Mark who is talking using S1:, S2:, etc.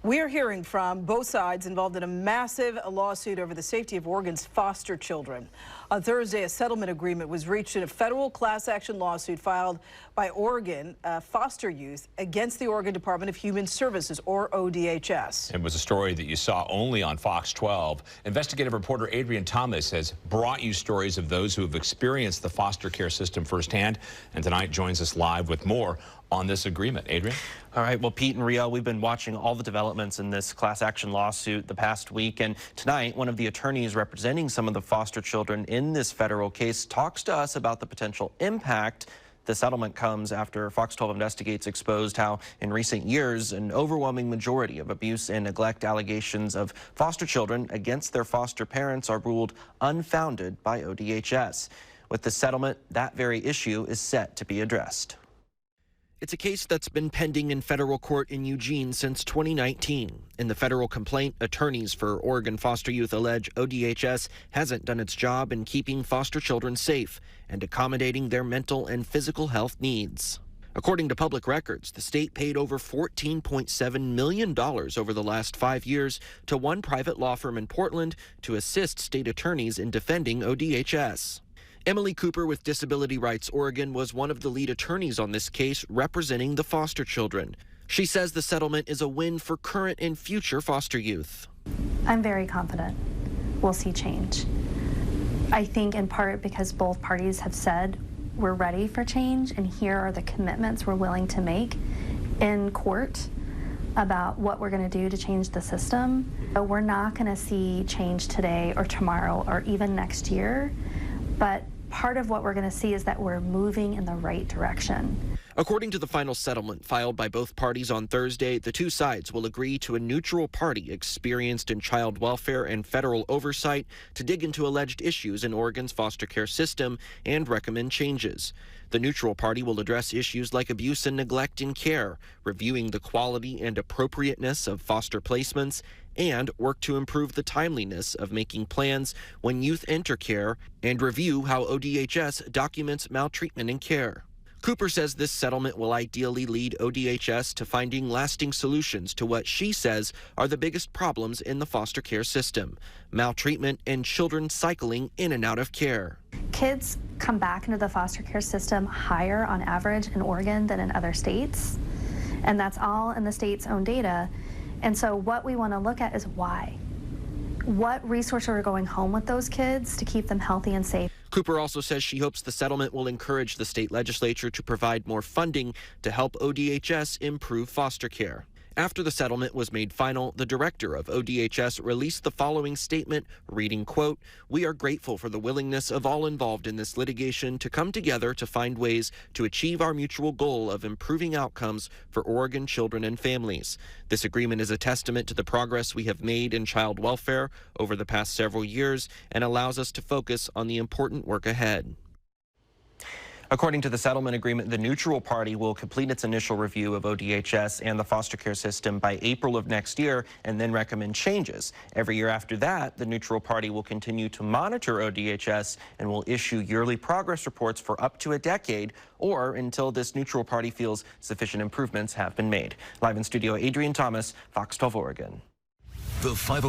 S1: We're hearing from both sides involved in a massive lawsuit over the safety of Oregon's foster children. On Thursday, a settlement agreement was reached in a federal class action lawsuit filed by Oregon foster youth against the Oregon Department of Human Services, or ODHS.
S2: It was a story that you saw only on Fox 12. Investigative reporter Adrian Thomas has brought you stories of those who have experienced the foster care system firsthand, and tonight joins us live with more on this agreement. Adrian?
S3: All right, well, Pete and Riel, we've been watching all the developments in this class action lawsuit the past week, and tonight one of the attorneys representing some of the foster children in this federal case talks to us about the potential impact. The settlement comes after Fox 12 Investigates exposed how, in recent years, an overwhelming majority of abuse and neglect allegations of foster children against their foster parents are ruled unfounded by ODHS. With the settlement, that very issue is set to be addressed. It's a case that's been pending in federal court in Eugene since 2019. In the federal complaint, attorneys for Oregon foster youth allege ODHS hasn't done its job in keeping foster children safe and accommodating their mental and physical health needs. According to public records, the state paid over $14.7 million over the last 5 years to one private law firm in Portland to assist state attorneys in defending ODHS. Emily Cooper with Disability Rights Oregon was one of the lead attorneys on this case representing the foster children. She says the settlement is a win for current and future foster youth.
S4: I'm very confident we'll see change. I think in part because both parties have said we're ready for change, and here are the commitments we're willing to make in court about what we're going to do to change the system. But we're not going to see change today or tomorrow or even next year, but part of what we're going to see is that we're moving in the right direction.
S3: According to the final settlement filed by both parties on Thursday, the two sides will agree to a neutral party experienced in child welfare and federal oversight to dig into alleged issues in Oregon's foster care system and recommend changes. The neutral party will address issues like abuse and neglect in care, reviewing the quality and appropriateness of foster placements, and work to improve the timeliness of making plans when youth enter care, and review how ODHS documents maltreatment in care. Cooper says this settlement will ideally lead ODHS to finding lasting solutions to what she says are the biggest problems in the foster care system: maltreatment and children cycling in and out of care.
S4: Kids come back into the foster care system higher on average in Oregon than in other states, and that's all in the state's own data. And so what we want to look at is why. What resources are going home with those kids to keep them healthy and safe?
S3: Cooper also says she hopes the settlement will encourage the state legislature to provide more funding to help ODHS improve foster care. After the settlement was made final, the director of ODHS released the following statement, reading, quote, "We are grateful for the willingness of all involved in this litigation to come together to find ways to achieve our mutual goal of improving outcomes for Oregon children and families. This agreement is a testament to the progress we have made in child welfare over the past several years and allows us to focus on the important work ahead." According to the settlement agreement, the neutral party will complete its initial review of ODHS and the foster care system by April of next year and then recommend changes. Every year after that, the neutral party will continue to monitor ODHS and will issue yearly progress reports for up to a decade, or until this neutral party feels sufficient improvements have been made. Live in studio, Adrian Thomas, Fox 12 Oregon.
S5: The 5